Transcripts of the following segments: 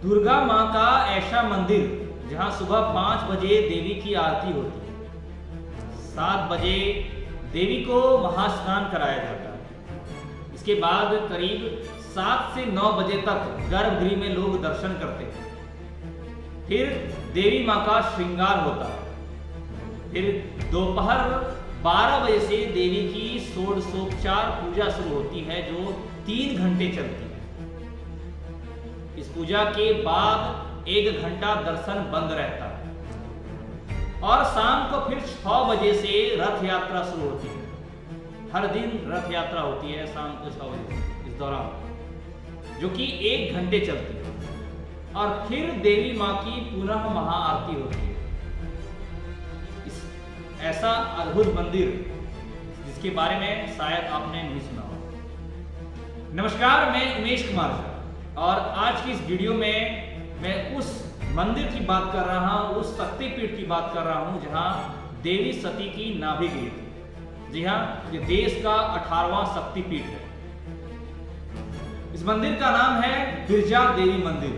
दुर्गा माँ का ऐसा मंदिर जहाँ सुबह 5 बजे देवी की आरती होती है, 7 बजे देवी को महास्नान कराया जाता है। इसके बाद करीब 7 से 9 बजे तक गर्भगृह में लोग दर्शन करते हैं। फिर देवी माँ का श्रृंगार होता है। फिर दोपहर 12 बजे से देवी की षोडशोपचार पूजा शुरू होती है, जो 3 घंटे चलती है। इस पूजा के बाद 1 घंटा दर्शन बंद रहता है और शाम को फिर 6 बजे से रथ यात्रा शुरू होती है। हर दिन रथ यात्रा होती है शाम को 6 बजे से, इस दौरान, जो कि 1 घंटे चलती है। और फिर देवी माँ की पुनः महाआरती होती है। ऐसा अद्भुत मंदिर जिसके बारे में शायद आपने नहीं सुना हो। नमस्कार, मैं उमेश कुमार झा और आज की इस वीडियो में मैं उस मंदिर की बात कर रहा हूं, उस शक्तिपीठ की बात कर रहा हूं जहां देवी सती की नाभि गिरी थी। जी हां, ये देश का 18वां शक्तिपीठ है। इस मंदिर का नाम है बिरजा देवी मंदिर।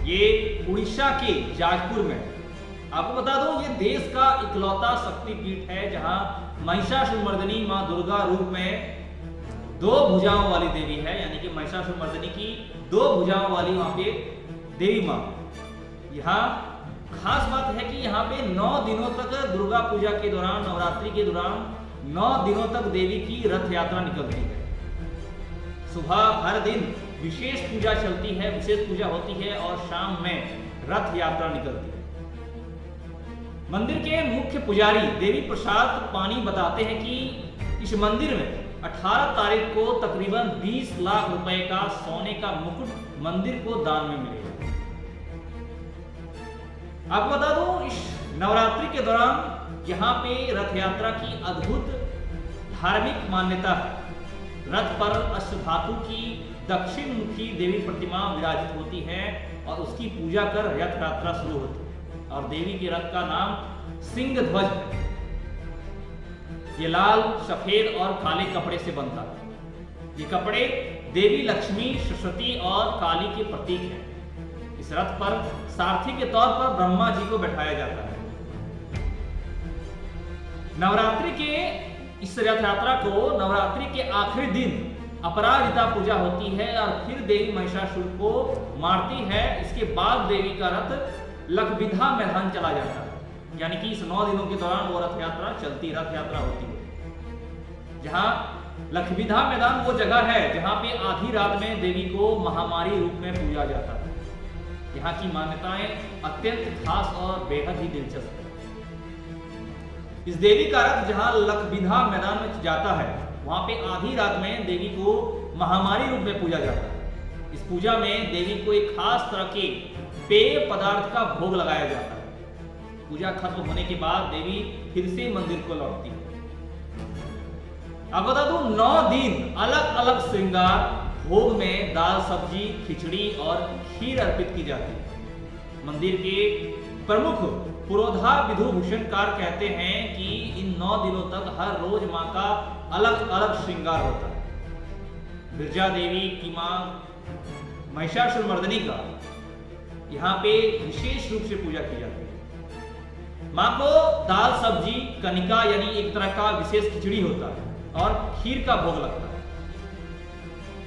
ये उड़ीसा के जाजपुर में। आपको बता दूं, ये देश का इकलौता शक्तिपीठ है जहां महिषासुरमर्दिनी मां दुर्गा रूप में 2 भुजाओं वाली देवी है, यानी कि महिषासुरमर्दिनी की 2 भुजाओं वाली वहां पे देवी मां। यहाँ खास बात है कि यहाँ पे 9 दिनों तक दुर्गा पूजा के दौरान, नवरात्रि के दौरान 9 दिनों तक देवी की रथ यात्रा निकलती है। सुबह हर दिन विशेष पूजा चलती है, विशेष पूजा होती है और शाम में रथ यात्रा निकलती है। मंदिर के मुख्य पुजारी देवी प्रसाद पानी बताते हैं कि इस मंदिर में 18 तारीख को तकरीबन 20 लाख रुपए का सोने का मुकुट मंदिर को दान में मिलेगा। आपको बता दूं, इस नवरात्रि के दौरान यहाँ पे रथ यात्रा की अद्भुत धार्मिक मान्यता है। रथ पर अष्टधातु की दक्षिण मुखी देवी प्रतिमा विराजित होती है और उसकी पूजा कर रथ यात्रा शुरू होती है। और देवी के रथ का नाम सिंह ध्वज है। ये लाल, सफेद और काले कपड़े से बनता है। ये कपड़े देवी लक्ष्मी, सरस्वती और काली के प्रतीक हैं। इस रथ पर सारथी के तौर पर ब्रह्मा जी को बैठाया जाता है। नवरात्रि के इस रथ यात्रा को नवरात्रि के आखिरी दिन अपराजिता पूजा होती है और फिर देवी महिषासुर को मारती है। इसके बाद देवी का रथ लखबिधा मैदान चला जाता है, यानी कि इस 9 दिनों के दौरान वो रथ यात्रा होती है। जहां लखबिधा मैदान वो जगह है जहां पे आधी रात में देवी को महामारी रूप में पूजा जाता है। यहाँ की मान्यताएं अत्यंत खास और बेहद ही दिलचस्प है। इस देवी का रथ जहां लखबिधा मैदान में जाता है, वहां पे आधी रात में देवी को महामारी रूप में पूजा जाता है। इस पूजा में देवी को एक खास तरह के पेय पदार्थ का भोग लगाया जाता है। पूजा खत्म होने के बाद देवी फिर से मंदिर को लौटती है। अब बता दूं, 9 दिन अलग अलग श्रृंगार भोग में दाल, सब्जी, खिचड़ी और खीर अर्पित की जाती है। मंदिर के प्रमुख पुरोधा विधुभूषणकार कहते हैं कि इन 9 दिनों तक हर रोज मां का अलग अलग श्रृंगार होता है। बिरजा देवी की मां महिषासुरमर्दिनी का यहाँ पे विशेष रूप से पूजा की जाती है। मां को दाल, सब्जी, कनिका यानी एक तरह का विशेष खिचड़ी होता है और खीर का भोग लगता है।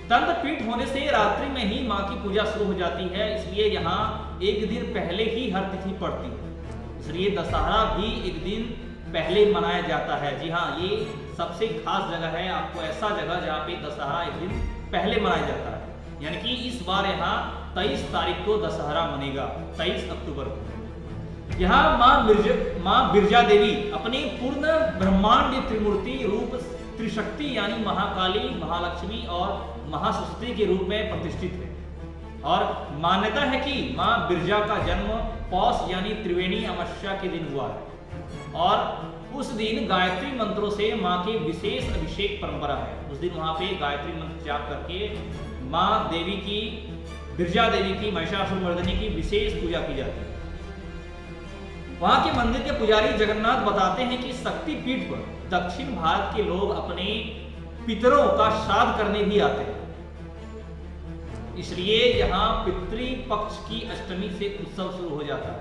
तंत्रपीठ होने से रात्रि में ही मां की पूजा शुरू हो जाती है, इसलिए यहाँ 1 दिन पहले ही हर तिथि पड़ती है। इसलिए दशहरा भी 1 दिन पहले मनाया जाता है। जी हाँ, ये सबसे खास जगह है। आपको ऐसा जगह जहाँ पे दशहरा 1 दिन पहले मनाया जाता है, यानी कि इस बार यहाँ 23 तारीख को दशहरा मनेगा, 23 अक्टूबर को। यहाँ मां बिरजा देवी अपनी पूर्ण ब्रह्मांड त्रिमूर्ति रूप त्रिशक्ति यानी महाकाली, महालक्ष्मी और महासरस्वती के रूप में प्रतिष्ठित है। और मान्यता है कि मां बिरजा का जन्म पौष यानी त्रिवेणी अमावस्या के दिन हुआ है और उस दिन गायत्री मंत्रों से मां के विशेष अभिषेक परंपरा है। उस दिन वहां पे गायत्री मंत्र जाप करके मां देवी की, बिरजा देवी की, महिषासुरमर्दिनी की विशेष पूजा की जाती है। वहां के मंदिर के पुजारी जगन्नाथ बताते हैं कि शक्तिपीठ पर दक्षिण भारत के लोग अपने पितरों का श्राद्ध करने भी आते हैं। इसलिए यहाँ पितृपक्ष की अष्टमी से उत्सव शुरू हो जाता है,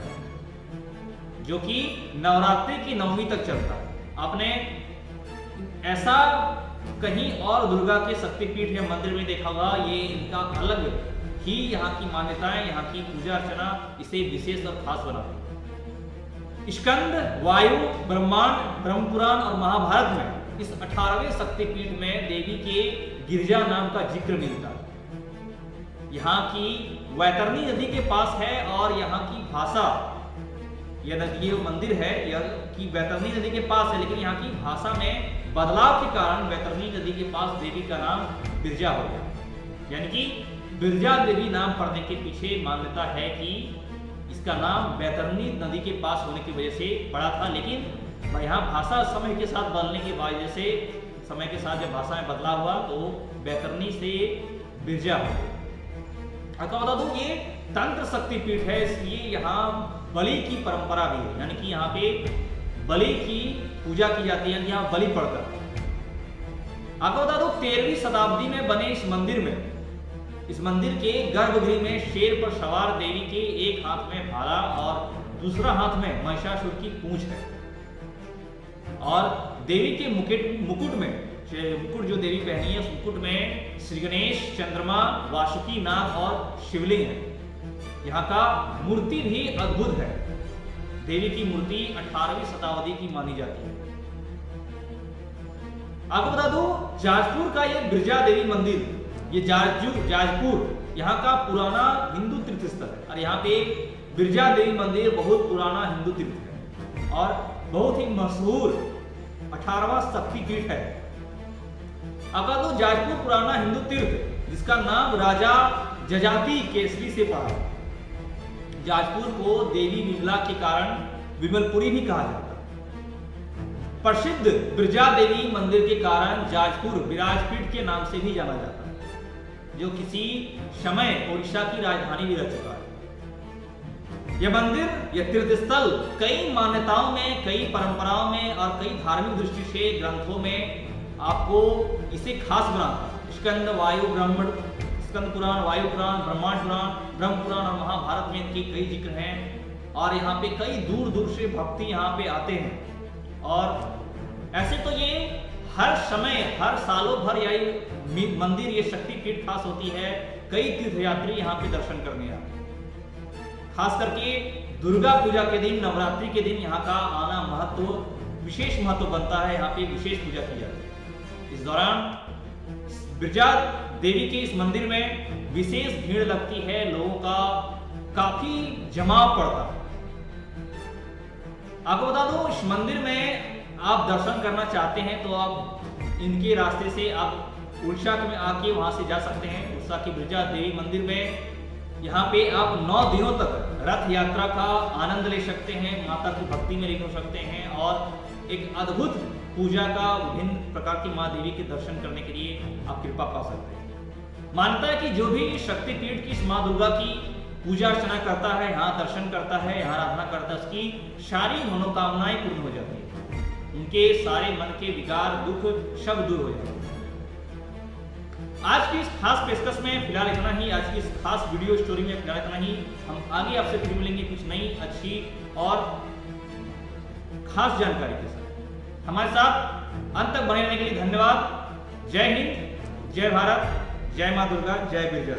जो कि नवरात्रि की नवमी तक चलता है। आपने ऐसा कहीं और दुर्गा के शक्तिपीठ या मंदिर में देखा होगा, ये इनका अलग ही यहाँ की मान्यताएं, यहाँ की पूजा अर्चना इसे विशेष और खास बनाती है। स्कंद, वायु, ब्रह्मांड, ब्रह्म पुराण और महाभारत में इस 18वें शक्तिपीठ में देवी के गिरजा नाम का जिक्र मिलता है। यहाँ की वैतरणी नदी के पास है और यहाँ की भाषा, यह नदी, ये मंदिर है यह की वैतरणी नदी के पास है, लेकिन यहाँ की भाषा में बदलाव के कारण वैतरणी नदी के पास देवी का नाम बिरजा हो गया। यानी कि बिरजा देवी नाम पड़ने के पीछे मान्यता है कि इसका नाम वैतरणी नदी के पास होने की वजह से पड़ा था, लेकिन यहाँ भाषा समय के साथ बदलने की वजह से, समय के साथ जब भाषा में बदलाव हुआ तो वैतरणी से बिरजा हो गया। आपको बता दूं, ये तंत्र शक्तिपीठ है, इसलिए यहाँ बलि की परंपरा भी है। यानी कि यहाँ पे बलि की पूजा की जाती है, यहाँ बलि पड़ता है। आपको बता दूं, 13वीं शताब्दी में बने इस मंदिर के गर्भगृह में शेर पर सवार देवी के एक हाथ में भाला और दूसरा हाथ में महिषासुर की पूंछ है। और देवी के मुकुट जो देवी पहनी है, उस मुकुट में श्री गणेश, चंद्रमा, वासुकी नाग और शिवलिंग है। यहाँ का मूर्ति भी अद्भुत है। देवी की मूर्ति 18वीं शताब्दी की मानी जाती है। आपको बता दूं, जाजपुर का ये बिरजा देवी मंदिर, ये जाजपुर यहाँ का पुराना हिंदू तीर्थ स्थल है। और यहाँ पे बिरजा देवी मंदिर बहुत पुराना हिंदू तीर्थ है और बहुत ही मशहूर 18वां शक्तिपीठ है। आपका तो जाजपुर पुराना हिंदू तीर्थ, जिसका नाम राजा जजाति केसरी से पड़ा। जाजपुर को देवी विमला के कारण विमलपुरी भी कहा जाता है। प्रसिद्ध बिरजा देवी मंदिर के कारण जाजपुर विराजपीठ के नाम से भी जाना जाता है, जो किसी समय उड़ीसा की राजधानी भी रह चुका है। यह मंदिर, यह तीर्थ स्थल कई मान्यताओं में, कई परंपराओं में और कई धार्मिक दृष्टि से ग्रंथों में आपको इसे खास बनाता है। स्कंद पुराण, वायु पुराण, ब्रह्मांड पुराण, ब्रह्म पुराण और महाभारत में इनके कई जिक्र हैं। और यहाँ पे कई दूर दूर से भक्ति यहाँ पे आते हैं। और ऐसे तो ये हर समय, हर सालों भर यही मंदिर, ये शक्तिपीठ खास होती है। कई तीर्थयात्री यहाँ पे दर्शन करने आते हैं। खास करके दुर्गा पूजा के दिन, नवरात्रि के दिन यहाँ का आना विशेष महत्व बनता है। यहाँ पे विशेष पूजा की जाती है। इस दौरान बिरजा देवी के इस मंदिर में विशेष भीड़ लगती है, लोगों का काफी जमाव पड़ता है। आपको बता दो, इस मंदिर में आप दर्शन करना चाहते हैं तो आप इनके रास्ते से आप उड़ीसा में आके वहां से जा सकते हैं। उड़ीसा की बिरजा देवी मंदिर में यहाँ पे आप 9 दिनों तक रथ यात्रा का आनंद ले सकते हैं, माता की भक्ति में लीन हो सकते हैं और एक अद्भुत पूजा का विभिन्न प्रकार की माँ देवी के दर्शन करने के लिए आप कृपा पा सकते हैं। मानता है कि जो भी शक्तिपीठ की इस माँ दुर्गा की पूजा अर्चना करता है, यहाँ दर्शन करता है, यहाँ आराधना करता है, उसकी सारी मनोकामनाएं पूर्ण हो जाती है। उनके सारे मन के विकार, दुख सब दूर हो जाते हैं। आज की इस खास पेशकश में फिलहाल इतना ही। आज की इस खास वीडियो स्टोरी में फिलहाल इतना ही। हम आगे आपसे फिर मिलेंगे कुछ नई, अच्छी और खास जानकारी के साथ। हमारे साथ अंत तक बने रहने के लिए धन्यवाद। जय हिंद, जय भारत, जय मां दुर्गा, जय बिरजा।